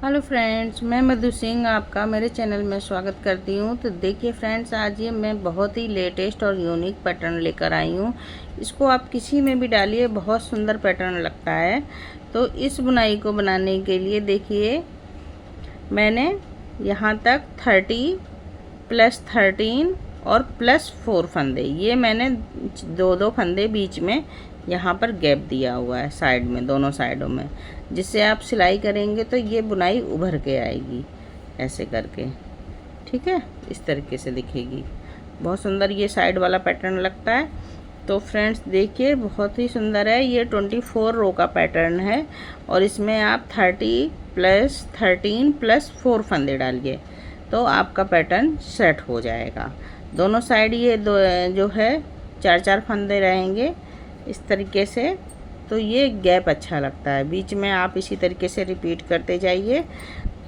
Hello friends, मैं मधु सिंह आपका मेरे चैनल में स्वागत करती हूँ। तो देखिए फ्रेंड्स, आज ये मैं बहुत ही लेटेस्ट और यूनिक पैटर्न लेकर आई हूँ। इसको आप किसी में भी डालिए, बहुत सुंदर पैटर्न लगता है। तो इस बुनाई को बनाने के लिए देखिए, मैंने यहाँ तक 30 प्लस 13 और प्लस 4 फंदे, ये मैंने दो दो फंदे बीच में यहाँ पर गैप दिया हुआ है साइड में, दोनों साइडों में, जिससे आप सिलाई करेंगे तो ये बुनाई उभर के आएगी ऐसे करके। ठीक है, इस तरीके से दिखेगी। बहुत सुंदर ये साइड वाला पैटर्न लगता है। तो फ्रेंड्स देखिए, बहुत ही सुंदर है। ये 24 रो का पैटर्न है और इसमें आप 30 प्लस 13 प्लस 4 फंदे डालिए तो आपका पैटर्न सेट हो जाएगा। दोनों साइड ये दो जो है 4-4 फंदे रहेंगे इस तरीके से। तो ये गैप अच्छा लगता है, बीच में आप इसी तरीके से रिपीट करते जाइए।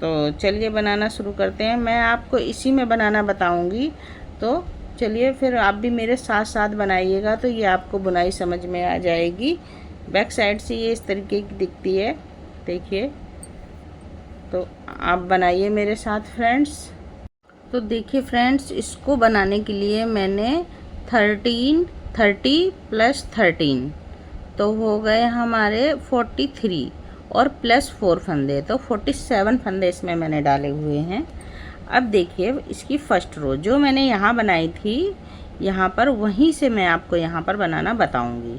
तो चलिए बनाना शुरू करते हैं। मैं आपको इसी में बनाना बताऊंगी, तो चलिए फिर आप भी मेरे साथ साथ बनाइएगा, तो ये आपको बुनाई समझ में आ जाएगी। बैक साइड से ये इस तरीके की दिखती है, देखिए। तो आप बनाइए मेरे साथ फ्रेंड्स। तो देखिए फ्रेंड्स, इसको बनाने के लिए मैंने 30 प्लस 13 तो हो गए हमारे 43 और प्लस 4 फंदे, तो 47 फंदे इसमें मैंने डाले हुए हैं। अब देखिए, इसकी फर्स्ट रो जो मैंने यहाँ बनाई थी, यहाँ पर वहीं से मैं आपको यहाँ पर बनाना बताऊंगी।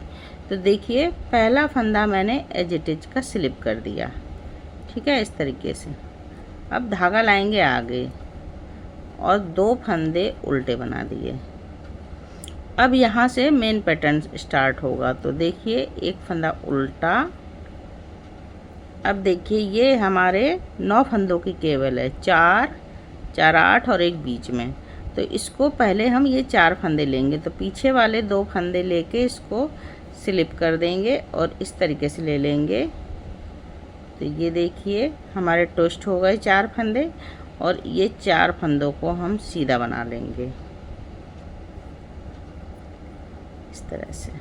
तो देखिए, पहला फंदा मैंने एज इट इज का स्लिप कर दिया, ठीक है, इस तरीके से। अब धागा लाएंगे आगे और 2 फंदे उल्टे बना दिए। अब यहाँ से मेन पैटर्न स्टार्ट होगा। तो देखिए, एक फंदा उल्टा। अब देखिए, ये हमारे 9 फंदों की केवल है, 4 4 8 और एक बीच में। तो इसको पहले हम ये 4 फंदे लेंगे, तो पीछे वाले 2 फंदे लेके इसको स्लिप कर देंगे और इस तरीके से ले लेंगे। तो ये देखिए, हमारे ट्विस्ट हो गए 4 फंदे और ये 4 फंदों को हम सीधा बना लेंगे इस तरह से।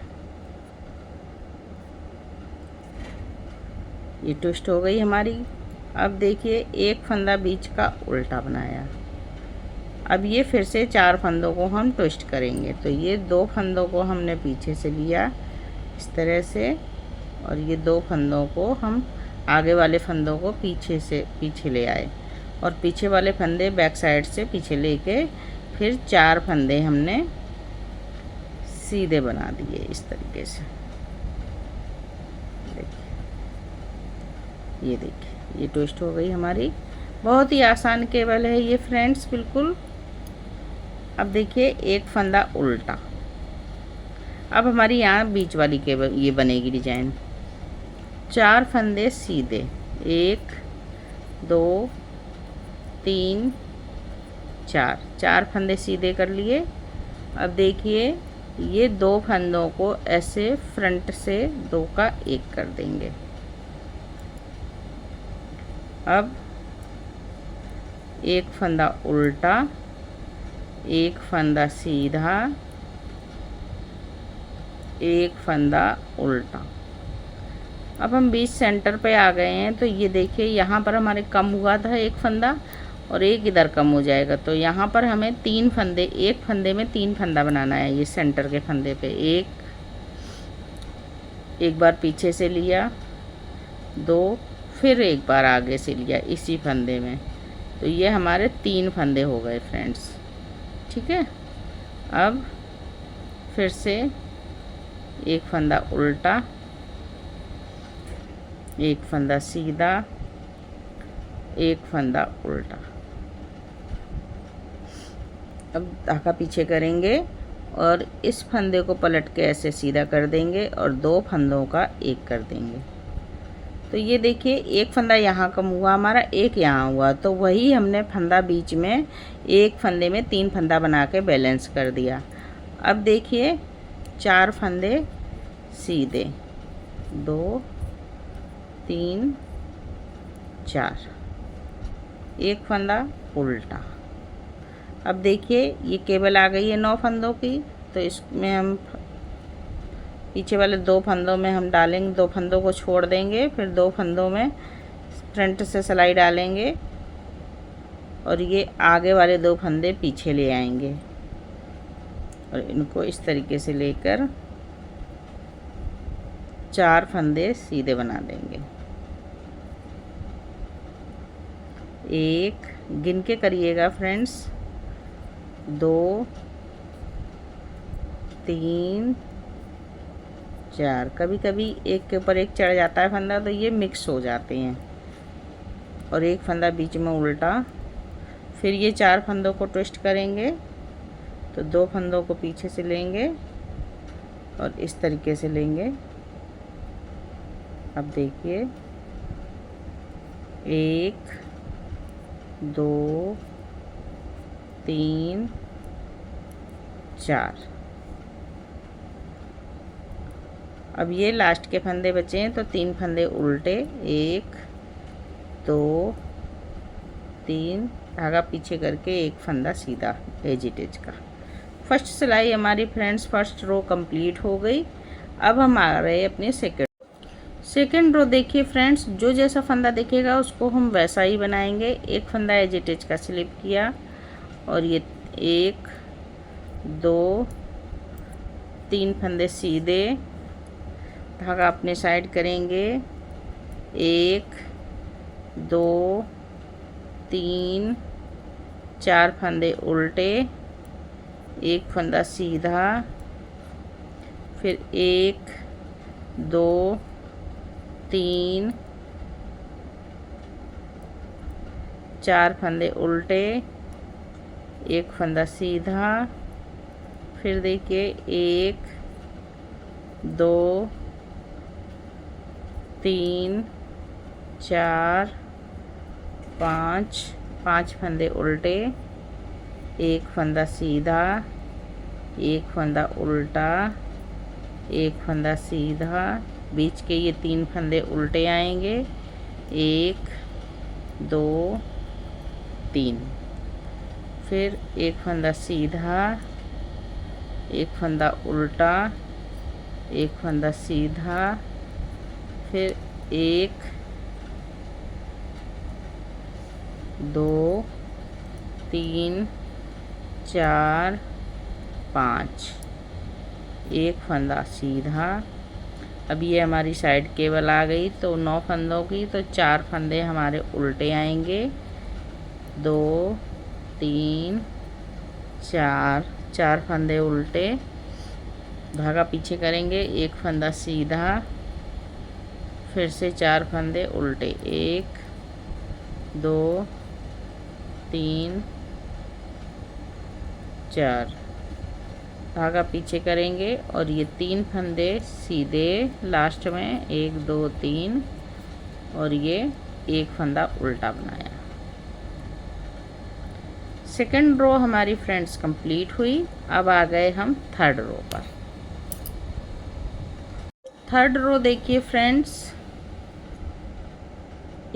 ये ट्विस्ट हो गई हमारी। अब देखिए, एक फंदा बीच का उल्टा बनाया। अब ये फिर से 4 फंदों को हम ट्विस्ट करेंगे। तो ये 2 फंदों को हमने पीछे से लिया इस तरह से, और ये 2 फंदों को हम आगे वाले फंदों को पीछे ले आए और पीछे वाले फंदे बैक साइड से पीछे लेके फिर 4 फंदे हमने सीधे बना दिए इस तरीके से। देखिए, ये देखिए, ये ट्विस्ट हो गई हमारी। बहुत ही आसान केवल है ये फ्रेंड्स, बिल्कुल। अब देखिए, एक फंदा उल्टा। अब हमारी यहाँ बीच वाली केवल ये बनेगी डिजाइन। 4 फंदे सीधे, 1 2 3 4 फंदे सीधे कर लिए। अब देखिए, ये 2 फंदों को ऐसे फ्रंट से 2 का 1 कर देंगे। अब एक फंदा उल्टा, एक फंदा सीधा, एक फंदा उल्टा। अब हम बीच सेंटर पे आ गए हैं। तो ये देखिए, यहाँ पर हमारे कम हुआ था एक फंदा और एक इधर कम हो जाएगा। तो यहाँ पर हमें 3 फंदे, एक फंदे में 3 फंदा बनाना है। ये सेंटर के फंदे पे एक बार पीछे से लिया, 2, फिर एक बार आगे से लिया इसी फंदे में। तो ये हमारे 3 फंदे हो गए फ्रेंड्स, ठीक है। अब फिर से एक फंदा उल्टा, एक फंदा सीधा, एक फंदा उल्टा। अब धागा पीछे करेंगे और इस फंदे को पलट के ऐसे सीधा कर देंगे और 2 फंदों का 1 कर देंगे। तो ये देखिए, एक फंदा यहाँ कम हुआ हमारा, एक यहाँ हुआ। तो वही हमने फंदा बीच में एक फंदे में 3 फंदा बना के बैलेंस कर दिया। अब देखिए, 4 फंदे सीधे, 2 3 4, एक फंदा उल्टा। अब देखिए, ये केबल आ गई है 9 फंदों की। तो इसमें हम पीछे वाले 2 फंदों में हम डालेंगे, 2 फंदों को छोड़ देंगे, फिर 2 फंदों में फ्रंट से सिलाई डालेंगे और ये आगे वाले 2 फंदे पीछे ले आएंगे और इनको इस तरीके से लेकर 4 फंदे सीधे बना देंगे। 1 गिन के करिएगा फ्रेंड्स, 2 3 4। कभी कभी एक के ऊपर एक चढ़ जाता है फंदा तो ये मिक्स हो जाते हैं। और एक फंदा बीच में उल्टा। फिर ये 4 फंदों को ट्विस्ट करेंगे तो 2 फंदों को पीछे से लेंगे और इस तरीके से लेंगे। अब देखिए 1 2 3 4। अब ये लास्ट के फंदे बचे हैं तो 3 फंदे उल्टे, 1 2 3, धागा पीछे करके एक फंदा सीधा एज इट एज का। फर्स्ट सिलाई हमारी फ्रेंड्स फर्स्ट रो कंप्लीट हो गई। अब हम आ रहे हैं अपने सेकेंड रो। देखिए फ्रेंड्स, जो जैसा फंदा दिखेगा उसको हम वैसा ही बनाएंगे। एक फंदा एज इट एज का स्लिप किया और ये 1 2 3 फंदे सीधे, धागा अपने साइड करेंगे, 1 2 3 4 फंदे उल्टे, एक फंदा सीधा, फिर 1 2 3 4 फंदे उल्टे, एक फंदा सीधा, फिर देखिए 1 2 3 4 5 फंदे उल्टे, एक फंदा सीधा, एक फंदा उल्टा, एक फंदा सीधा, बीच के ये 3 फंदे उल्टे आएंगे, 1 2 3, फिर एक फंदा सीधा, एक फंदा उल्टा, एक फंदा सीधा, फिर 1 2 3 4 5, एक फंदा सीधा। अब ये हमारी साइड केबल आ गई तो 9 फंदों की, तो 4 फंदे हमारे उल्टे आएंगे, 2 3 4 फंदे उल्टे, धागा पीछे करेंगे, एक फंदा सीधा, फिर से 4 फंदे उल्टे, 1 2 3 4, धागा पीछे करेंगे और ये 3 फंदे सीधे लास्ट में, 1 2 3, और ये एक फंदा उल्टा बनाया। सेकंड रो हमारी फ्रेंड्स कंप्लीट हुई। अब आ गए हम थर्ड रो पर। थर्ड रो देखिए फ्रेंड्स,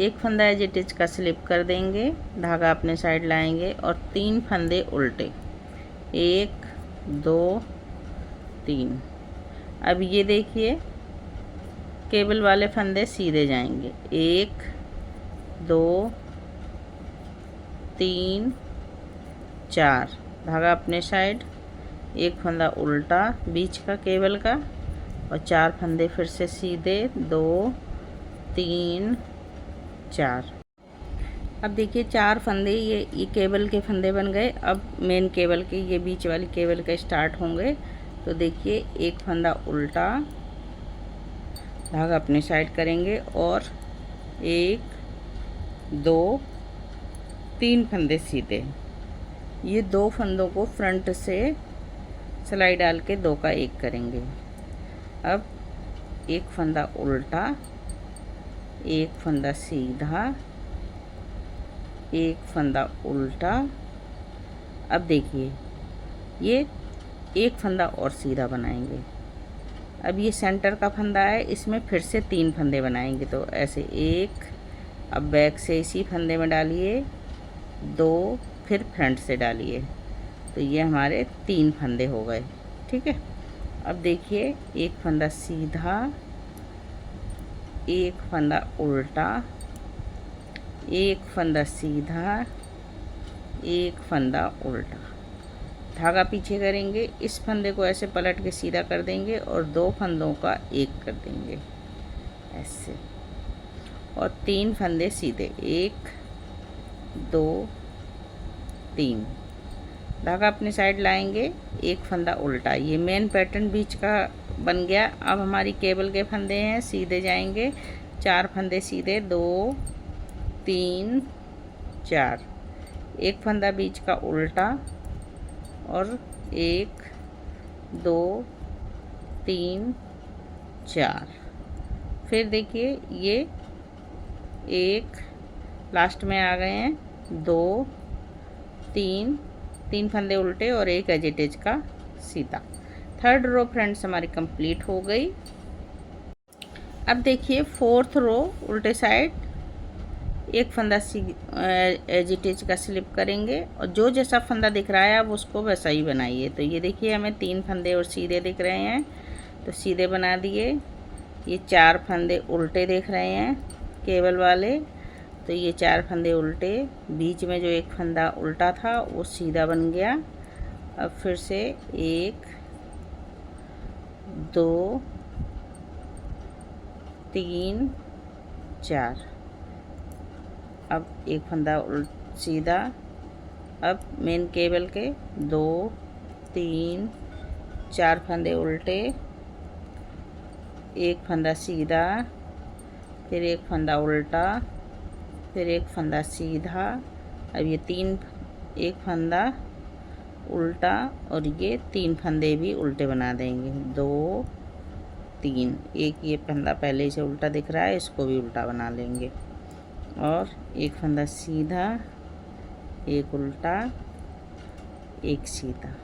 एक फंदा एज इट इज का स्लिप कर देंगे, धागा अपने साइड लाएंगे और 3 फंदे उल्टे, 1 2 3। अब ये देखिए केबल वाले फंदे सीधे जाएंगे, 1 2 3 4, धागा अपने साइड, एक फंदा उल्टा बीच का केबल का और 4 फंदे फिर से सीधे, 2 3 4। अब देखिए 4 फंदे ये केबल के फंदे बन गए। अब मेन केबल के ये बीच वाली केबल के स्टार्ट होंगे। तो देखिए एक फंदा उल्टा, धागा अपने साइड करेंगे और 1 2 3 फंदे सीधे, ये 2 फंदों को फ्रंट से सिलाई डाल के 2 का 1 करेंगे। अब एक फंदा उल्टा, एक फंदा सीधा, एक फंदा उल्टा। अब देखिए ये एक फंदा और सीधा बनाएंगे। अब ये सेंटर का फंदा है, इसमें फिर से 3 फंदे बनाएंगे। तो ऐसे 1, अब बैक से इसी फंदे में डालिए, 2, फिर फ्रंट से डालिए, तो ये हमारे 3 फंदे हो गए। ठीक है। अब देखिए एक फंदा सीधा, एक फंदा उल्टा, एक फंदा सीधा, एक फंदा उल्टा, धागा पीछे करेंगे, इस फंदे को ऐसे पलट के सीधा कर देंगे और 2 फंदों का एक कर देंगे ऐसे, और 3 फंदे सीधे, 1 2 3, धागा अपने साइड लाएंगे, एक फंदा उल्टा। ये मेन पैटर्न बीच का बन गया। अब हमारी केबल के फंदे हैं, सीधे जाएंगे, 4 फंदे सीधे, 2 3 4, एक फंदा बीच का उल्टा और 1 2 3 4। फिर देखिए ये एक लास्ट में आ गए हैं, 2 3 फंदे उल्टे और एक एजिटेज का सीधा। थर्ड रो फ्रेंड्स हमारी कंप्लीट हो गई। अब देखिए फोर्थ रो उल्टे साइड, एक फंदा एजिटेज का स्लिप करेंगे और जो जैसा फंदा दिख रहा है आप उसको वैसा ही बनाइए। तो ये देखिए हमें 3 फंदे और सीधे दिख रहे हैं, तो सीधे बना दिए। ये 4 फंदे उल्टे दिख रहे हैं केबल वाले, तो ये 4 फंदे उल्टे, बीच में जो एक फंदा उल्टा था वो सीधा बन गया। अब फिर से 1 2 3 4, अब एक फंदा सीधा। अब मेन केबल के 2 3 4 फंदे उल्टे, एक फंदा सीधा, फिर एक फंदा उल्टा, फिर एक फंदा सीधा। अब ये 3, एक फंदा उल्टा और ये 3 फंदे भी उल्टे बना देंगे, 2 3, एक ये फंदा पहले से उल्टा दिख रहा है, इसको भी उल्टा बना लेंगे, और एक फंदा सीधा, एक उल्टा, एक सीधा।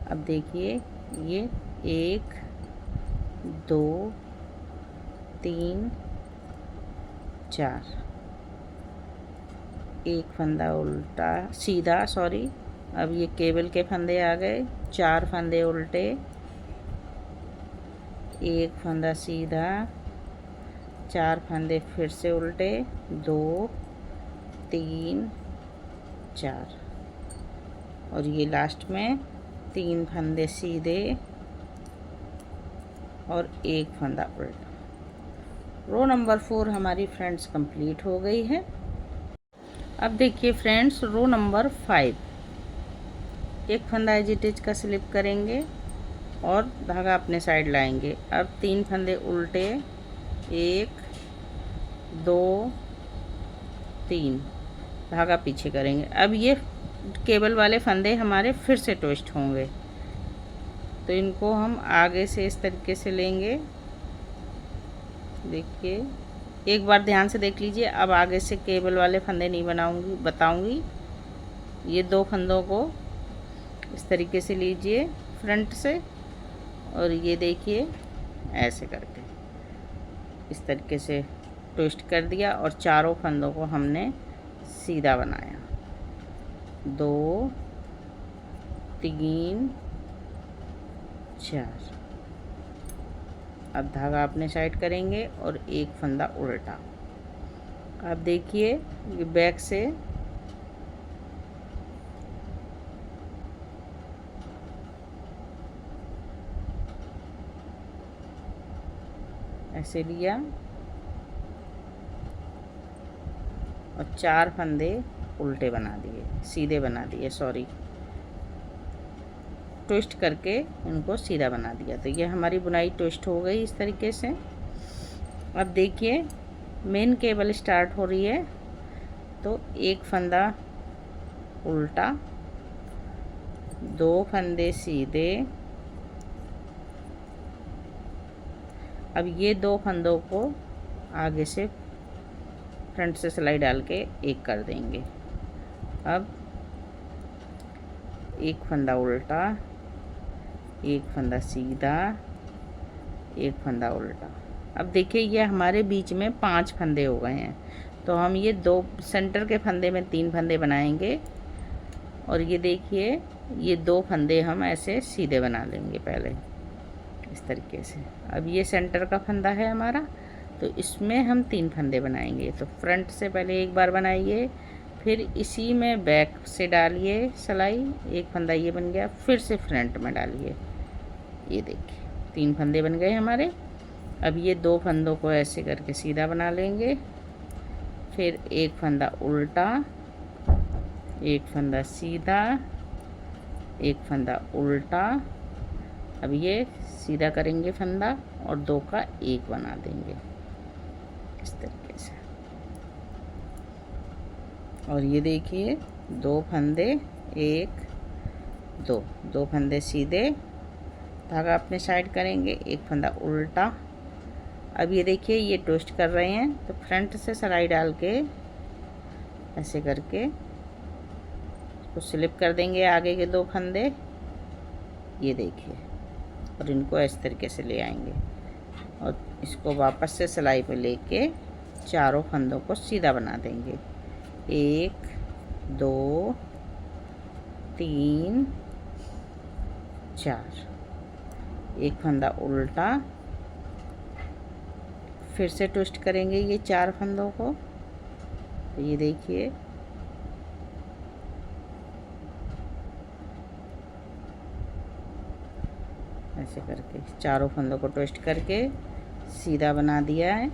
अब देखिए ये 1 2 3 4, एक फंदा उल्टा सीधा, सॉरी। अब ये केबल के फंदे आ गए, 4 फंदे उल्टे, एक फंदा सीधा, 4 फंदे फिर से उल्टे, 2 3 4, और ये लास्ट में 3 फंदे सीधे और एक फंदा उल्टा। रो नंबर 4 हमारी फ्रेंड्स कंप्लीट हो गई है। अब देखिए फ्रेंड्स रो नंबर 5, एक फंदा एजिटेज का स्लिप करेंगे और धागा अपने साइड लाएंगे। अब 3 फंदे उल्टे, 1 2 3, धागा पीछे करेंगे। अब ये केबल वाले फंदे हमारे फिर से ट्विस्ट होंगे, तो इनको हम आगे से इस तरीके से लेंगे। देखिए एक बार ध्यान से देख लीजिए। अब आगे से केबल वाले फंदे नहीं बताऊंगी। ये 2 फंदों को इस तरीके से लीजिए फ्रंट से, और ये देखिए ऐसे करके इस तरीके से ट्विस्ट कर दिया और चारों फंदों को हमने सीधा बनाया। 2 3 4, अब धागा अपने साइड करेंगे और एक फंदा उल्टा। अब देखिए ये बैक से ऐसे लिया और 4 फंदे उल्टे बना दिए, सीधे बना दिए, सॉरी, ट्विस्ट करके इनको सीधा बना दिया। तो ये हमारी बुनाई ट्विस्ट हो गई इस तरीके से। अब देखिए मेन केबल स्टार्ट हो रही है, तो एक फंदा उल्टा, 2 फंदे सीधे। अब ये 2 फंदों को आगे से फ्रंट से सिलाई डाल के एक कर देंगे। अब एक फंदा उल्टा, एक फंदा सीधा, एक फंदा उल्टा। अब देखिए ये हमारे बीच में 5 फंदे हो गए हैं, तो हम ये 2 सेंटर के फंदे में 3 फंदे बनाएंगे, और ये देखिए ये 2 फंदे हम ऐसे सीधे बना लेंगे पहले इस तरीके से। अब ये सेंटर का फंदा है हमारा, तो इसमें हम 3 फंदे बनाएंगे। तो फ्रंट से पहले एक बार बनाइए, फिर इसी में बैक से डालिए सिलाई, एक फंदा ये बन गया, फिर से फ्रंट में डालिए। ये देखिए 3 फंदे बन गए हमारे। अब ये 2 फंदों को ऐसे करके सीधा बना लेंगे, फिर एक फंदा उल्टा, एक फंदा सीधा, एक फंदा उल्टा। अब ये सीधा करेंगे फंदा और 2 का 1 बना देंगे इस तरीके से। और ये देखिए 2 फंदे, 1 2, 2 फंदे सीधे, धागा अपने साइड करेंगे, एक फंदा उल्टा। अब ये देखिए ये ट्विस्ट कर रहे हैं, तो फ्रंट से सिलाई डाल के ऐसे करके इसको स्लिप कर देंगे आगे के 2 फंदे, ये देखिए, और इनको इस तरीके से ले आएंगे और इसको वापस से सिलाई पे लेके चारों फंदों को सीधा बना देंगे। 1 2 3 4, एक फंदा उल्टा, फिर से ट्विस्ट करेंगे ये 4 फंदों को। तो ये देखिए ऐसे करके चारों फंदों को ट्विस्ट करके सीधा बना दिया है।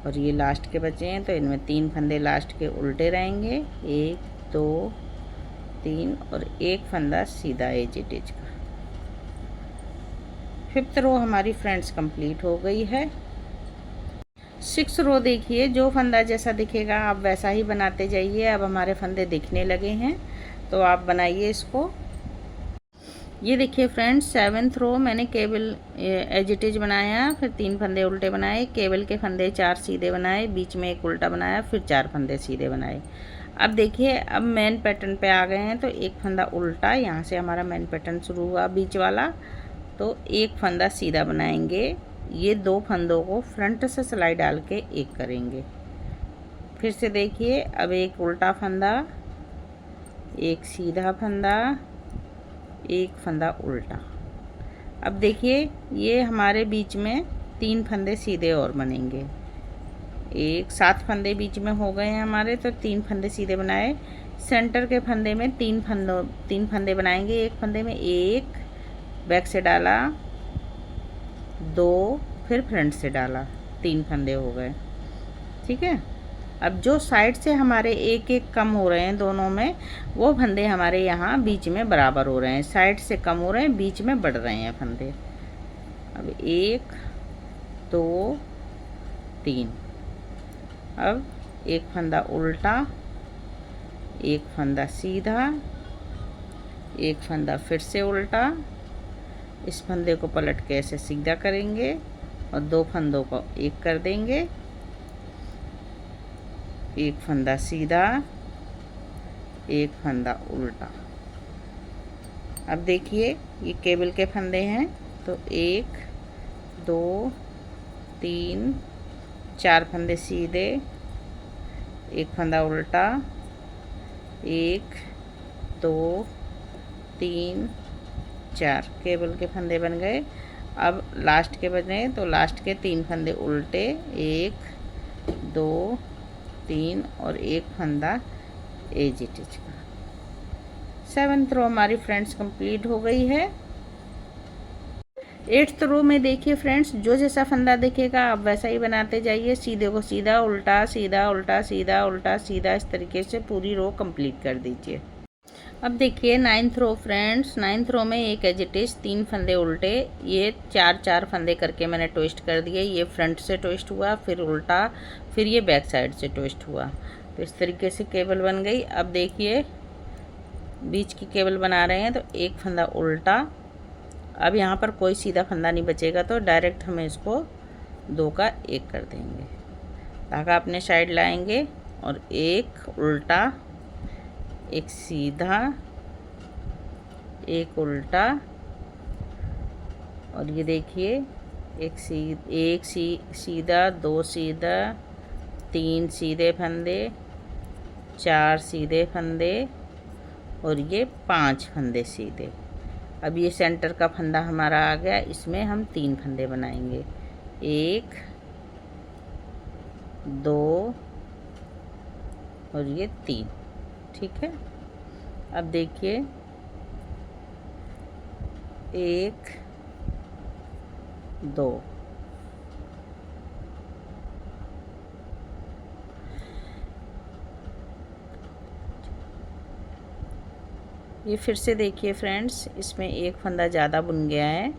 और ये लास्ट के बचे हैं, तो इनमें 3 फंदे लास्ट के उल्टे रहेंगे, 1 2 3, और एक फंदा सीधा एज इट इज का। 5th रो हमारी फ्रेंड्स कंप्लीट हो गई है। 6th रो देखिए, जो फंदा जैसा दिखेगा आप वैसा ही बनाते जाइए। अब हमारे फंदे दिखने लगे हैं, तो आप बनाइए इसको। ये देखिए फ्रेंड्स 7th रो मैंने केबल एज इट इज बनाया, फिर 3 फंदे उल्टे बनाए, केबल के फंदे 4 सीधे बनाए, बीच में एक उल्टा बनाया, फिर 4 फंदे सीधे बनाए। अब देखिए अब मेन पैटर्न पे आ गए हैं, तो एक फंदा उल्टा, यहाँ से हमारा मेन पैटर्न शुरू हुआ बीच वाला, तो एक फंदा सीधा बनाएंगे। ये 2 फंदों को फ्रंट से सिलाई डाल के एक करेंगे। फिर से देखिए अब एक उल्टा फंदा, एक सीधा फंदा, एक फंदा उल्टा। अब देखिए ये हमारे बीच में 3 फंदे सीधे और बनेंगे। 7 फंदे बीच में हो गए हैं हमारे, तो 3 फंदे सीधे बनाए। सेंटर के फंदे में 3 फंदे बनाएंगे। एक फंदे में 1 बैक से डाला, 2 फिर फ्रंट से डाला, 3 फंदे हो गए। ठीक है। अब जो साइड से हमारे एक एक कम हो रहे हैं दोनों में, वो फंदे हमारे यहाँ बीच में बराबर हो रहे हैं। साइड से कम हो रहे हैं, बीच में बढ़ रहे हैं फंदे। अब 1 2 3, अब एक फंदा उल्टा, एक फंदा सीधा, एक फंदा फिर से उल्टा। इस फंदे को पलट के ऐसे सीधा करेंगे और 2 फंदों को एक कर देंगे। एक फंदा सीधा, एक फंदा उल्टा। अब देखिए ये केबल के फंदे हैं, तो 1 2 3 4 फंदे सीधे, एक फंदा उल्टा, 1 2 3 4 केबल के फंदे बन गए। अब लास्ट के बने, तो लास्ट के 3 फंदे उल्टे, 1 2 3 और एक फंदा एज इट इज का। 7th रो हमारी फ्रेंड्स कंप्लीट हो गई है। 8th रो में देखिए फ्रेंड्स, जो जैसा फंदा दिखेगा आप वैसा ही बनाते जाइए। सीधे को सीधा, उल्टा सीधा, उल्टा सीधा, उल्टा सीधा, इस तरीके से पूरी रो कंप्लीट कर दीजिए। अब देखिए 9th रो फ्रेंड्स, 9th रो में एक एज इट इज 3 फंदे उल्टे, ये 4 फंदे करके मैंने ट्विस्ट कर दिए। ये फ्रंट से ट्विस्ट हुआ, फिर उल्टा, फिर ये बैक साइड से ट्विस्ट हुआ। तो इस तरीके से केबल बन गई। अब देखिए बीच की केबल बना रहे हैं, तो एक फंदा उल्टा। अब यहाँ पर कोई सीधा फंदा नहीं बचेगा, तो डायरेक्ट हम इसको 2 का 1 कर देंगे। धागा अपने साइड लाएंगे और एक उल्टा, एक सीधा, एक उल्टा, और ये देखिए एक सीधा, 2 सीधा, 3 सीधे फंदे, 4 सीधे फंदे, और ये 5 फंदे सीधे। अब ये सेंटर का फंदा हमारा आ गया, इसमें हम 3 फंदे बनाएंगे, 1 2 और ये 3। ठीक है, अब देखिए 1 2, ये फिर से देखिए फ्रेंड्स, इसमें एक फंदा ज़्यादा बुन गया है।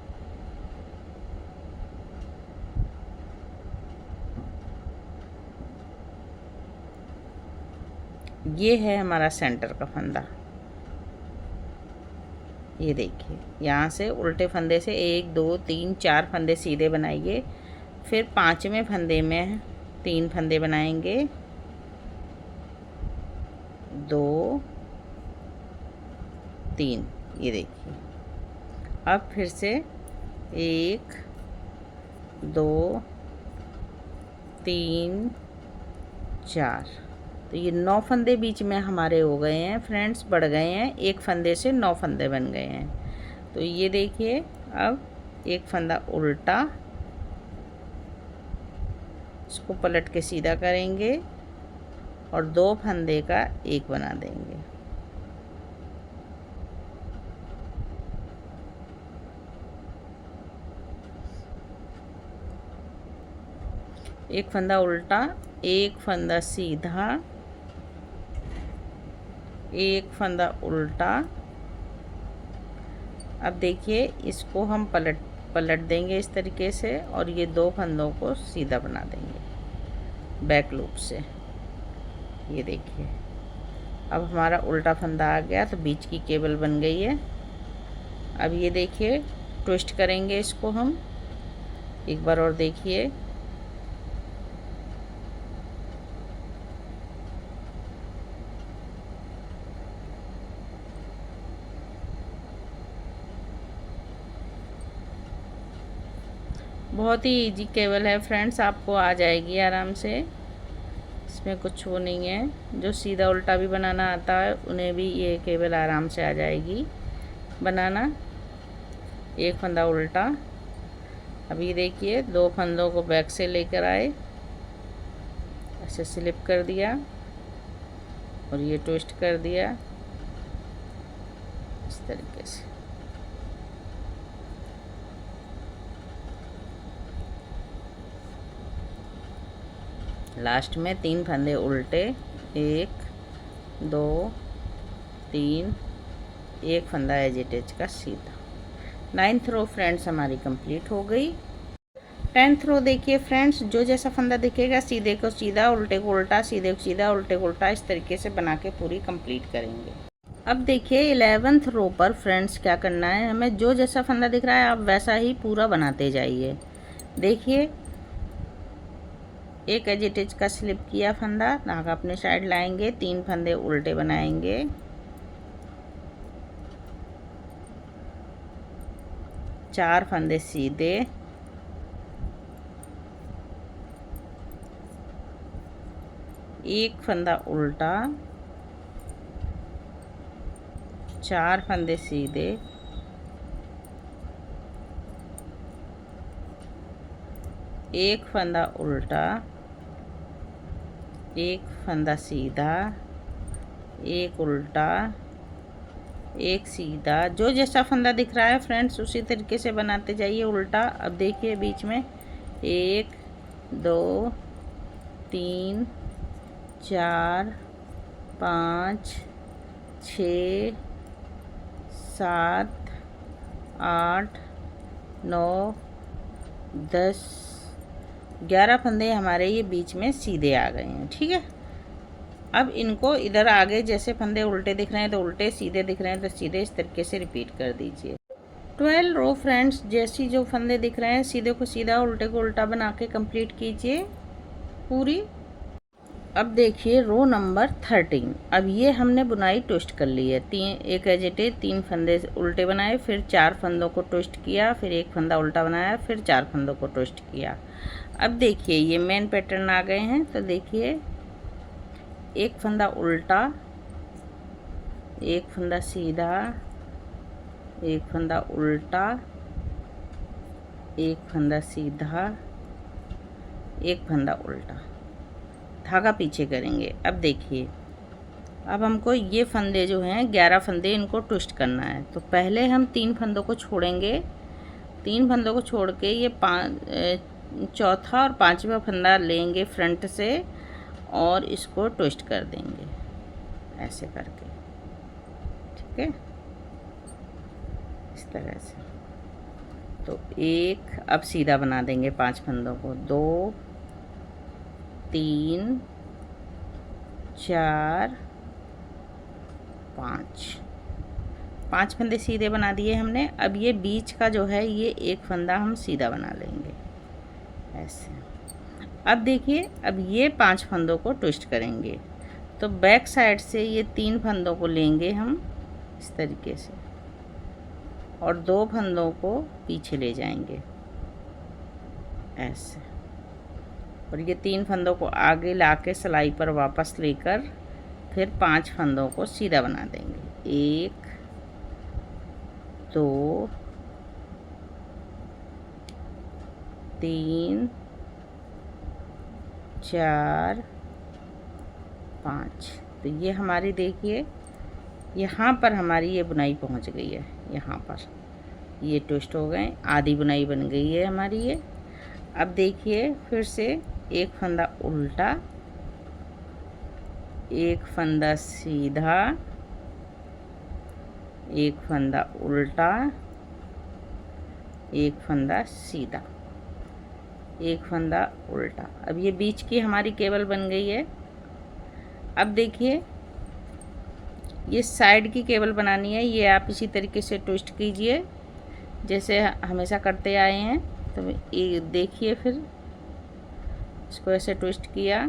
ये है हमारा सेंटर का फंदा। ये देखिए, यहाँ से उल्टे फंदे से 1 2 3 4 फंदे सीधे बनाइए, फिर 5वें फंदे में 3 फंदे बनाएंगे, 2 3। ये देखिए, अब फिर से 1 2 3 4, तो ये 9 फंदे बीच में हमारे हो गए हैं फ्रेंड्स, बढ़ गए हैं, एक फंदे से 9 फंदे बन गए हैं। तो ये देखिए, अब एक फंदा उल्टा, इसको पलट के सीधा करेंगे और 2 फंदे का एक बना देंगे। एक फंदा उल्टा, एक फंदा सीधा, एक फंदा उल्टा। अब देखिए, इसको हम पलट देंगे इस तरीके से और ये 2 फंदों को सीधा बना देंगे बैक लूप से। ये देखिए, अब हमारा उल्टा फंदा आ गया, तो बीच की केबल बन गई है। अब ये देखिए, ट्विस्ट करेंगे इसको हम, एक बार और देखिए। बहुत ही इजी केबल है फ्रेंड्स, आपको आ जाएगी आराम से, इसमें कुछ वो नहीं है। जो सीधा उल्टा भी बनाना आता है उन्हें भी ये केबल आराम से आ जाएगी बनाना। एक फंदा उल्टा, अभी देखिए 2 फंदों को बैक से लेकर आए, ऐसे स्लिप कर दिया और ये ट्विस्ट कर दिया इस तरीके से। लास्ट में 3 फंदे उल्टे, 1 2 3, एक फंदा एज इट इज का सीधा। 9th रो फ्रेंड्स हमारी कंप्लीट हो गई। 10th रो देखिए फ्रेंड्स, जो जैसा फंदा दिखेगा सीधे को सीधा, उल्टे को उल्टा, सीधे को सीधा, उल्टे को उल्टा, इस तरीके से बना के पूरी कंप्लीट करेंगे। अब देखिए 11th रो पर फ्रेंड्स क्या करना है हमें, जो जैसा फंदा दिख रहा है आप वैसा ही पूरा बनाते जाइए। देखिए, एक एज इट इज का स्लिप किया फंदा, धागा अपने साइड लाएंगे, 3 फंदे उल्टे बनाएंगे, चार फंदे सीधे, एक फंदा उल्टा, 4 फंदे सीधे, एक फंदा उल्टा, एक फंदा सीधा, एक उल्टा, एक सीधा। जो जैसा फंदा दिख रहा है फ्रेंड्स उसी तरीके से बनाते जाइए उल्टा। अब देखिए बीच में 1 2 3 4 5 6 7 8 9 10 11 फंदे हमारे ये बीच में सीधे आ गए हैं। ठीक है, अब इनको इधर आगे जैसे फंदे उल्टे दिख रहे हैं तो उल्टे, सीधे दिख रहे हैं तो सीधे, इस तरीके से रिपीट कर दीजिए। 12 रो फ्रेंड्स, जैसी जो फंदे दिख रहे हैं सीधे को सीधा, उल्टे को उल्टा बना के कंप्लीट कीजिए पूरी। अब देखिए रो नंबर 13। अब ये हमने बुनाई ट्विस्ट कर ली है, एक एज इट इज 3 फंदे उल्टे बनाए, फिर 4 फंदों को ट्विस्ट किया, फिर एक फंदा उल्टा बनाया, फिर 4 फंदों को ट्विस्ट किया। अब देखिए ये मेन पैटर्न आ गए हैं, तो देखिए एक फंदा उल्टा, एक फंदा सीधा, एक फंदा उल्टा, एक फंदा सीधा, एक फंदा उल्टा, धागा पीछे करेंगे। अब देखिए, अब हमको ये फंदे जो हैं 11 फंदे, इनको ट्विस्ट करना है। तो पहले हम 3 फंदों को छोड़ेंगे, 3 फंदों को छोड़ के ये चौथा और 5वां फंदा लेंगे फ्रंट से और इसको ट्विस्ट कर देंगे ऐसे करके, ठीक है, इस तरह से। तो एक, अब सीधा बना देंगे 5 फंदों को, 2 3 4 5 फंदे सीधे बना दिए हमने। अब ये बीच का जो है ये एक फंदा हम सीधा बना लेंगे ऐसे। अब देखिए, अब ये 5 फंदों को ट्विस्ट करेंगे। तो बैक साइड से ये 3 फंदों को लेंगे हम इस तरीके से और 2 फंदों को पीछे ले जाएंगे ऐसे, और ये 3 फंदों को आगे लाके सिलाई पर वापस लेकर फिर 5 फंदों को सीधा बना देंगे। 1 2 3 4 5। तो ये हमारी देखिए यहाँ पर हमारी ये बुनाई पहुँच गई है, यहाँ पर ये ट्विस्ट हो गए, आधी बुनाई बन गई है हमारी ये। अब देखिए फिर से एक फंदा उल्टा, एक फंदा सीधा, एक फंदा उल्टा, एक फंदा सीधा, एक फंदा उल्टा। अब ये बीच की हमारी केबल बन गई है। अब देखिए, ये साइड की केबल बनानी है, ये आप इसी तरीके से ट्विस्ट कीजिए जैसे हमेशा करते आए हैं। तो ये देखिए, फिर इसको ऐसे ट्विस्ट किया,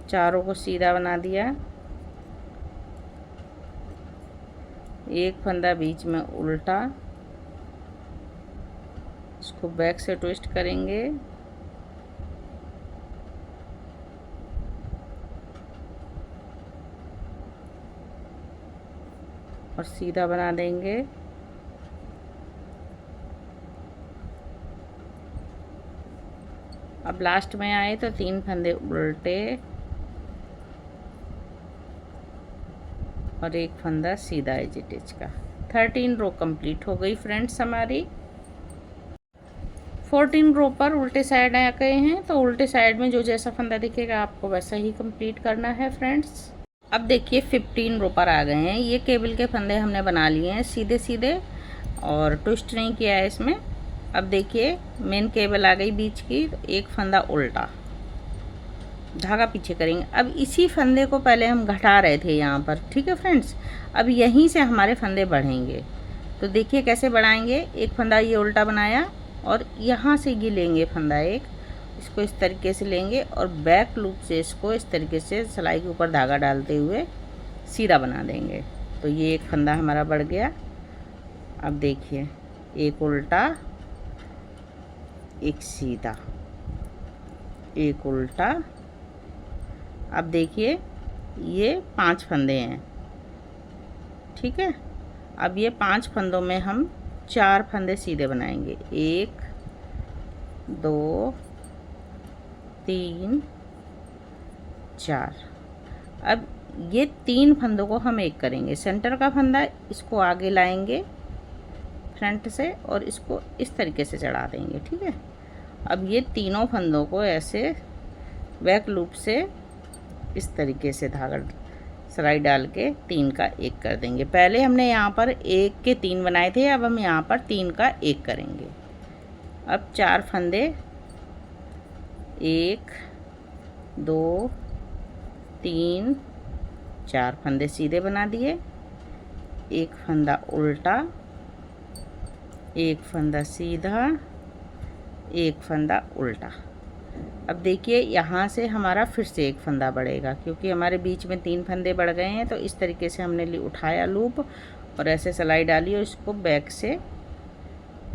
चारों को सीधा बना दिया, एक फंदा बीच में उल्टा, इसको बैक से ट्विस्ट करेंगे, और सीधा बना देंगे। अब लास्ट में आए तो 3 फंदे उल्टे और एक फंदा सीधा एज इट इज का। 13 रो कंप्लीट हो गई फ्रेंड्स हमारी। 14 रो पर उल्टे साइड आ गए हैं, तो उल्टे साइड में जो जैसा फंदा दिखेगा आपको वैसा ही कंप्लीट करना है फ्रेंड्स। अब देखिए 15 रो पर आ गए हैं। ये केबल के फंदे हमने बना लिए हैं सीधे सीधे और ट्विस्ट नहीं किया है इसमें। अब देखिए मेन केबल आ गई बीच की, तो एक फंदा उल्टा, धागा पीछे करेंगे। अब इसी फंदे को पहले हम घटा रहे थे यहाँ पर, ठीक है फ्रेंड्स। अब यहीं से हमारे फंदे बढ़ेंगे, तो देखिए कैसे बढ़ाएंगे। एक फंदा ये उल्टा बनाया और यहाँ से ये लेंगे फंदा एक, इसको इस तरीके से लेंगे और बैक लूप से इसको इस तरीके से सिलाई के ऊपर धागा डालते हुए सीधा बना देंगे। तो ये एक फंदा हमारा बढ़ गया। अब देखिए, एक उल्टा, एक सीधा, एक उल्टा। अब देखिए ये 5 फंदे हैं, ठीक है। अब ये 5 फंदों में हम 4 फंदे सीधे बनाएंगे, 1 2 3 4। अब ये 3 फंदों को हम एक करेंगे। सेंटर का फंदा इसको आगे लाएंगे फ्रंट से और इसको इस तरीके से चढ़ा देंगे, ठीक है। अब ये तीनों फंदों को ऐसे बैक लूप से इस तरीके से धागा सिलाई डाल के 3 का 1 कर देंगे। पहले हमने यहाँ पर 1 के 3 बनाए थे, अब हम यहाँ पर 3 का 1 करेंगे। अब 4 फंदे, 1 2 3 4 फंदे सीधे बना दिए, एक फंदा उल्टा, एक फंदा सीधा, एक फंदा उल्टा। अब देखिए यहाँ से हमारा फिर से एक फंदा बढ़ेगा, क्योंकि हमारे बीच में 3 फंदे बढ़ गए हैं। तो इस तरीके से हमने उठाया लूप और ऐसे सिलाई डाली और इसको बैक से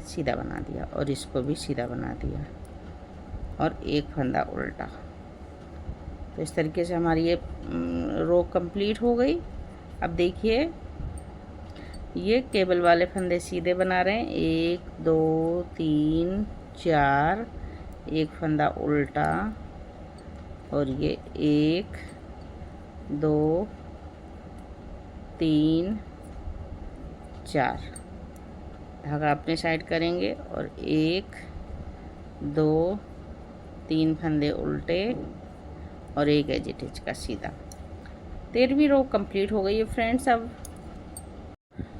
सीधा बना दिया और इसको भी सीधा बना दिया और एक फंदा उल्टा, तो इस तरीके से हमारी ये रो कंप्लीट हो गई। अब देखिए ये केबल वाले फंदे सीधे बना रहे हैं, 1 2 3 4, एक फंदा उल्टा, और ये 1 2 3 4, धागा अपने साइड करेंगे और 1 2 3 फंदे उल्टे और एक एज इट इज का सीधा। 13वीं रो कंप्लीट हो गई है फ्रेंड्स। अब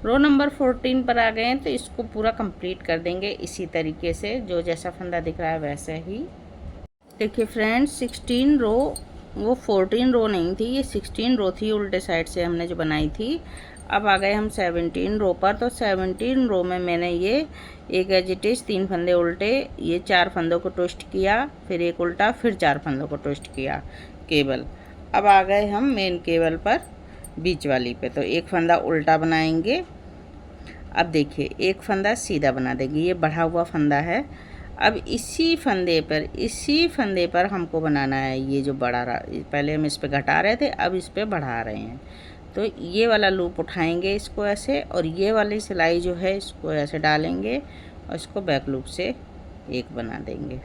रो नंबर 14 पर आ गए हैं, तो इसको पूरा कंप्लीट कर देंगे इसी तरीके से, जो जैसा फंदा दिख रहा है वैसे ही। देखिए फ्रेंड्स 16 रो, वो 14 रो नहीं थी, ये 16 रो थी उल्टे साइड से हमने जो बनाई थी। अब आ गए हम 17 रो पर। तो 17 रो में मैंने ये एक एज इट इज 3 फंदे उल्टे, ये 4 फंदों को ट्विस्ट किया, फिर एक उल्टा, फिर 4 फंदों को ट्विस्ट किया केबल। अब आ गए हम मेन केबल पर बीच वाली पे, तो एक फंदा उल्टा बनाएंगे। अब देखिए एक फंदा सीधा बना देंगे, ये बढ़ा हुआ फंदा है। अब इसी फंदे पर हमको बनाना है ये जो बढ़ा रहा, पहले हम इस पे घटा रहे थे, अब इस पे बढ़ा रहे हैं। तो ये वाला लूप उठाएंगे इसको ऐसे, और ये वाली सिलाई जो है इसको ऐसे डालेंगे और इसको बैक लूप से एक बना देंगे,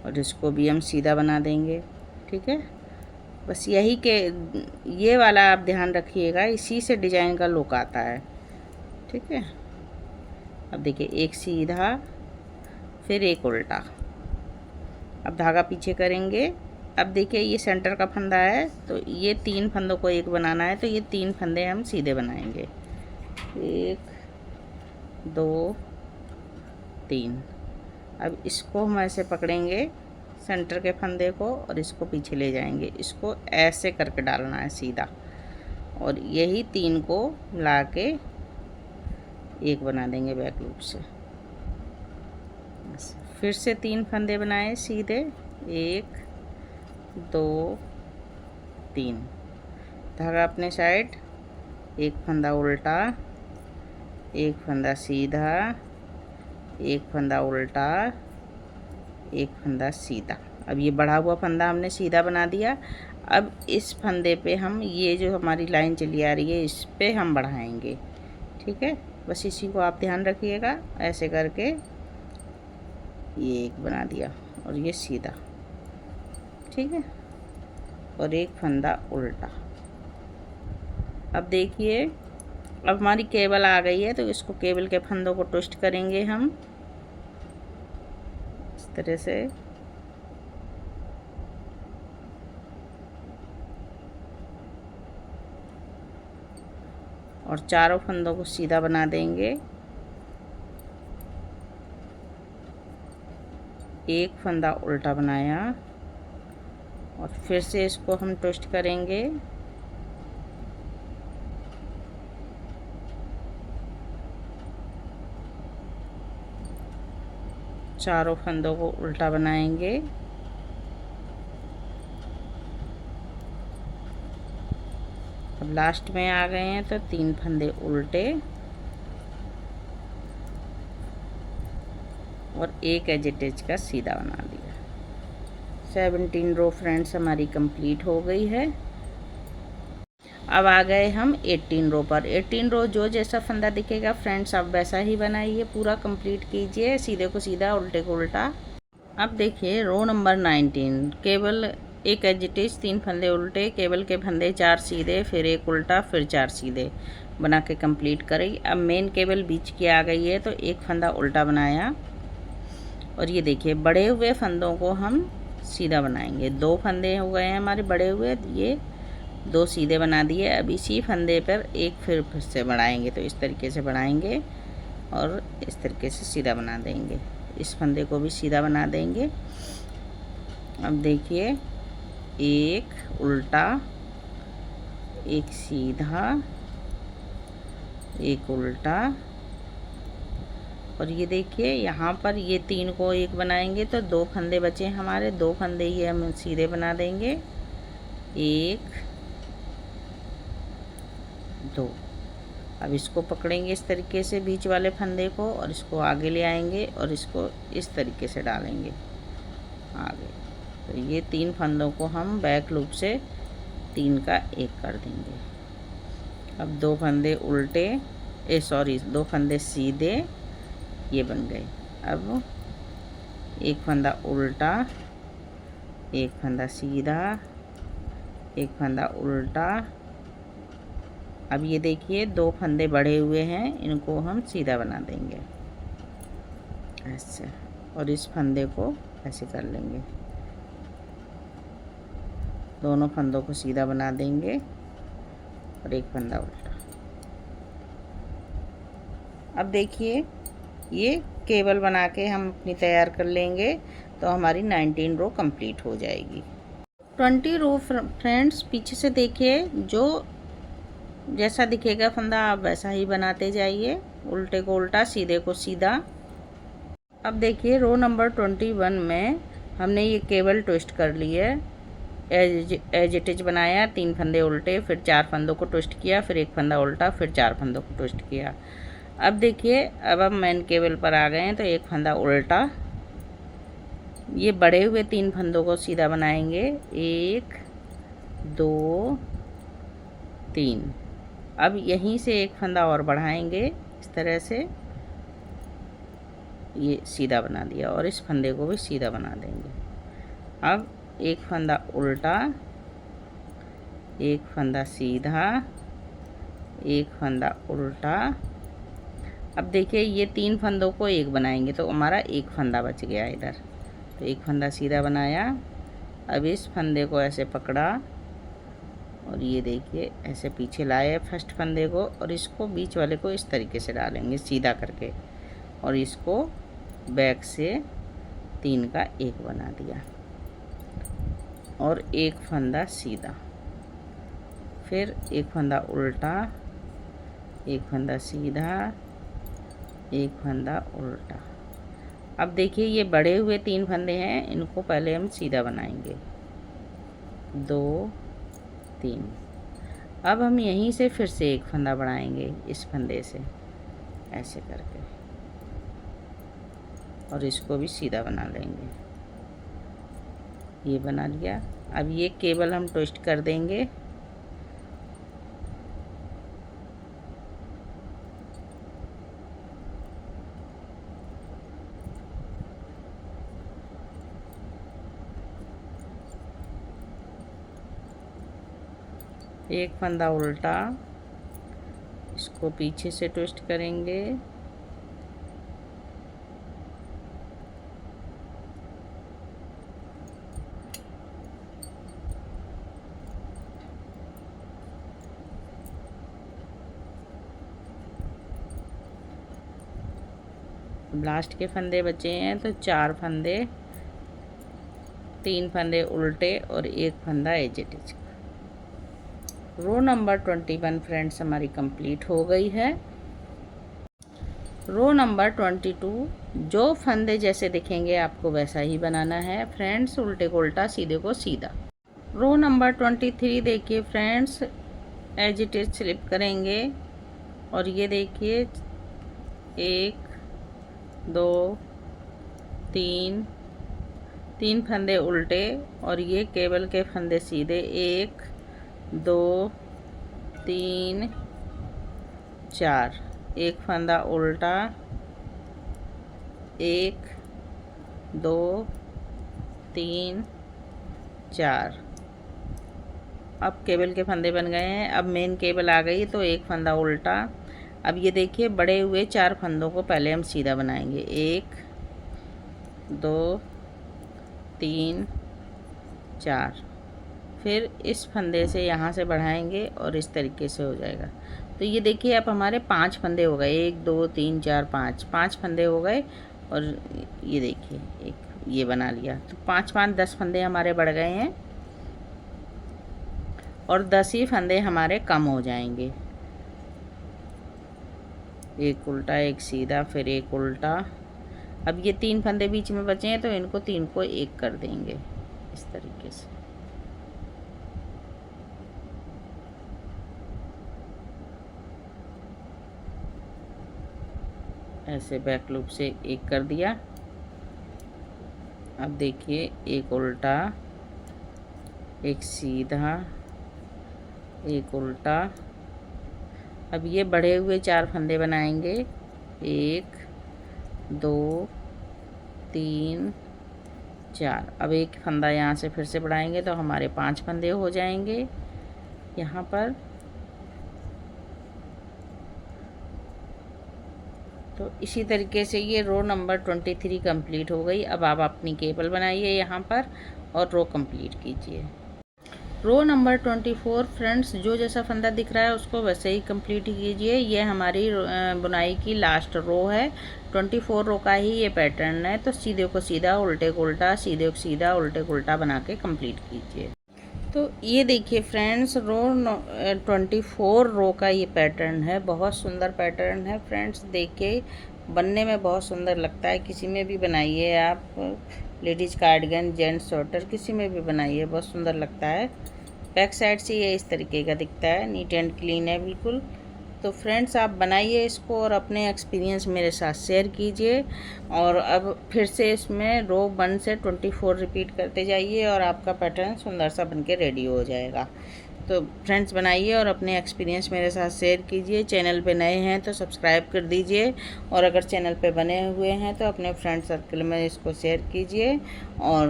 और इसको भी हम सीधा बना देंगे। ठीक है, बस यही के ये वाला आप ध्यान रखिएगा, इसी से डिजाइन का लुक आता है। ठीक है, अब देखिए एक सीधा, फिर एक उल्टा। अब धागा पीछे करेंगे। अब देखिए ये सेंटर का फंदा है, तो ये 3 फंदों को एक बनाना है, तो ये 3 फंदे हम सीधे बनाएंगे, 1 2 3। अब इसको हम ऐसे पकड़ेंगे सेंटर के फंदे को, और इसको पीछे ले जाएंगे, इसको ऐसे करके डालना है सीधा, और यही 3 को ला के एक बना देंगे बैक लूप से। फिर से 3 फंदे बनाए सीधे, 1 2 3, धागा अपने साइड, एक फंदा उल्टा, एक फंदा सीधा, एक फंदा उल्टा, एक फंदा सीधा। अब ये बढ़ा हुआ फंदा हमने सीधा बना दिया। अब इस फंदे पे हम ये जो हमारी लाइन चली आ रही है इस पे हम बढ़ाएंगे। ठीक है, बस इसी को आप ध्यान रखिएगा। ऐसे करके ये एक बना दिया और ये सीधा। ठीक है, और एक फंदा उल्टा। अब देखिए अब हमारी केबल आ गई है, तो इसको केबल के फंदों को ट्विस्ट करेंगे हम इस तरह से। और चारों फंदों को सीधा बना देंगे। एक फंदा उल्टा बनाया और फिर से इसको हम ट्विस्ट करेंगे। चारों फंदों को उल्टा बनाएंगे। अब लास्ट में आ गए हैं, तो 3 फंदे उल्टे और एक एज इट इज का सीधा बना दिया। 17 रो फ्रेंड्स हमारी कंप्लीट हो गई है। अब आ गए हम 18 रो पर। 18 रो जो जैसा फंदा दिखेगा फ्रेंड्स आप वैसा ही बनाइए, पूरा कंप्लीट कीजिए, सीधे को सीधा उल्टे को उल्टा। अब देखिए रो नंबर 19, केवल एक एज इट इज 3 फंदे उल्टे, केबल के फंदे 4 सीधे, फिर एक उल्टा, फिर 4 सीधे बना के कंप्लीट करी। अब मेन केबल बीच की आ गई है, तो एक फंदा उल्टा बनाया और ये देखिए बड़े हुए फंदों को हम सीधा बनाएंगे। 2 फंदे हो गए हैं हमारे बड़े हुए, ये 2 सीधे बना दिए। अब इसी फंदे पर एक फिर से बढ़ाएंगे, तो इस तरीके से बढ़ाएंगे और इस तरीके से सीधा बना देंगे। इस फंदे को भी सीधा बना देंगे। अब देखिए एक उल्टा, एक सीधा, एक उल्टा, और ये देखिए यहाँ पर ये 3 को एक बनाएंगे, तो 2 फंदे बचे हमारे, 2 फंदे ये हम सीधे बना देंगे, 1 2। अब इसको पकड़ेंगे इस तरीके से बीच वाले फंदे को, और इसको आगे ले आएंगे और इसको इस तरीके से डालेंगे आगे, तो ये 3 फंदों को हम बैक लूप से 3 का 1 कर देंगे। अब 2 फंदे उल्टे, 2 फंदे सीधे, ये बन गए। अब एक फंदा उल्टा, एक फंदा सीधा, एक फंदा उल्टा। अब ये देखिए 2 फंदे बढ़े हुए हैं, इनको हम सीधा बना देंगे ऐसे, और इस फंदे को ऐसे कर लेंगे। दोनों फंदों को सीधा बना देंगे और एक फंदा उल्टा। अब देखिए ये केबल बना के हम अपनी तैयार कर लेंगे, तो हमारी 19 रो कंप्लीट हो जाएगी। 20 रो फ्रेंड्स पीछे से देखिए, जो जैसा दिखेगा फंदा आप वैसा ही बनाते जाइए, उल्टे को उल्टा, सीधे को सीधा। अब देखिए रो नंबर 21 में हमने ये केबल ट्विस्ट कर ली है, एज इट इज बनाया, 3 फंदे उल्टे, फिर 4 फंदों को ट्विस्ट किया, फिर एक फंदा उल्टा, फिर 4 फंदों को ट्विस्ट किया। अब देखिए अब हम मेन केबल पर आ गए हैं, तो एक फंदा उल्टा, ये बढ़े हुए 3 फंदों को सीधा बनाएंगे, 1 2 3। अब यहीं से एक फंदा और बढ़ाएंगे, इस तरह से ये सीधा बना दिया, और इस फंदे को भी सीधा बना देंगे। अब एक फंदा उल्टा, एक फंदा सीधा, एक फंदा उल्टा। अब देखिए ये 3 फंदों को एक बनाएंगे, तो हमारा एक फंदा बच गया इधर, तो एक फंदा सीधा बनाया। अब इस फंदे को ऐसे पकड़ा और ये देखिए ऐसे पीछे लाए फर्स्ट फंदे को, और इसको बीच वाले को इस तरीके से डालेंगे सीधा करके, और इसको बैक से 3 का 1 बना दिया, और एक फंदा सीधा, फिर एक फंदा उल्टा, एक फंदा सीधा, एक फंदा उल्टा। अब देखिए ये बढ़े हुए 3 फंदे हैं, इनको पहले हम सीधा बनाएंगे, 2 3। अब हम यहीं से फिर से एक फंदा बढ़ाएंगे इस फंदे से ऐसे करके, और इसको भी सीधा बना लेंगे, ये बना लिया। अब ये केबल हम ट्विस्ट कर देंगे, एक फंदा उल्टा, इसको पीछे से ट्विस्ट करेंगे, लास्ट के फंदे बचे हैं, तो 4 फंदे, 3 फंदे उल्टे और एक फंदा as it is. Row number 21 friends हमारी कंप्लीट हो गई है। रो नंबर 22, जो फंदे जैसे दिखेंगे आपको वैसा ही बनाना है फ्रेंड्स, उल्टे को उल्टा, सीधे को सीधा। रो नंबर 23 देखिए friends, as it is slip करेंगे, और ये देखिए 1 2 3, 3 फंदे उल्टे, और ये केबल के फंदे सीधे, 1 2 3 4, एक फंदा उल्टा, 1 2 3 4। अब केबल के फंदे बन गए हैं। अब मेन केबल आ गई, तो एक फंदा उल्टा। अब ये देखिए बड़े हुए 4 फंदों को पहले हम सीधा बनाएंगे, 1 2 3 4, फिर इस फंदे से यहाँ से बढ़ाएंगे और इस तरीके से हो जाएगा। तो ये देखिए अब हमारे 5 फंदे हो गए, 1 2 3 4 5 फंदे हो गए, और ये देखिए एक ये बना लिया, तो 5 5 10 फंदे हमारे बढ़ गए हैं, और 10 ही फंदे हमारे कम हो जाएंगे। एक उल्टा, एक सीधा, फिर एक उल्टा। अब ये 3 फंदे बीच में बचे हैं, तो इनको 3 को 1 कर देंगे इस तरीके से। ऐसे बैक लूप से 1 कर दिया। अब देखिए, एक उल्टा, एक सीधा, एक उल्टा। अब ये बढ़े हुए 4 फंदे बनाएंगे। 1 2 3 4। अब एक फंदा यहाँ से फिर से बढ़ाएंगे तो हमारे 5 फंदे हो जाएंगे यहाँ पर। तो इसी तरीके से ये रो नंबर 23 कंप्लीट हो गई। अब आप अपनी केबल बनाइए यहाँ पर और रो कंप्लीट कीजिए। रो नंबर 24 फ्रेंड्स, जो जैसा फंदा दिख रहा है उसको वैसे ही कंप्लीट कीजिए। ये हमारी बुनाई की लास्ट रो है। 24 रो का ही ये पैटर्न है। तो सीधे को सीधा, उल्टे को उल्टा, सीधे को सीधा, उल्टे को उल्टा बना के कंप्लीट कीजिए। तो ये देखिए फ्रेंड्स, 24 रो का ये पैटर्न है। बहुत सुंदर पैटर्न है फ्रेंड्स। देखिए, बनने में बहुत सुंदर लगता है। किसी में भी बनाइए आप, लेडीज़ कार्डिगन, जेंट्स स्वेटर, किसी में भी बनाइए, बहुत सुंदर लगता है। बैक साइड से ये इस तरीके का दिखता है, नीट एंड क्लीन है बिल्कुल। तो फ्रेंड्स, आप बनाइए इसको और अपने एक्सपीरियंस मेरे साथ शेयर कीजिए। और अब फिर से इसमें रो 1 से 24 रिपीट करते जाइए और आपका पैटर्न सुंदर सा बनके रेडी हो जाएगा। तो फ्रेंड्स, बनाइए और अपने एक्सपीरियंस मेरे साथ शेयर कीजिए। चैनल पे नए हैं तो सब्सक्राइब कर दीजिए, और अगर चैनल पे बने हुए हैं तो अपने फ्रेंड सर्कल में इसको शेयर कीजिए। और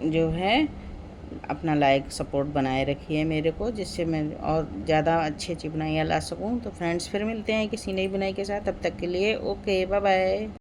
जो है, अपना लाइक सपोर्ट बनाए रखिए मेरे को, जिससे मैं और ज़्यादा अच्छी अच्छी बुनाइयाँ ला सकूँ। तो फ्रेंड्स, फिर मिलते हैं किसी नई बुनाई के साथ। तब तक के लिए ओके, बाय बाय।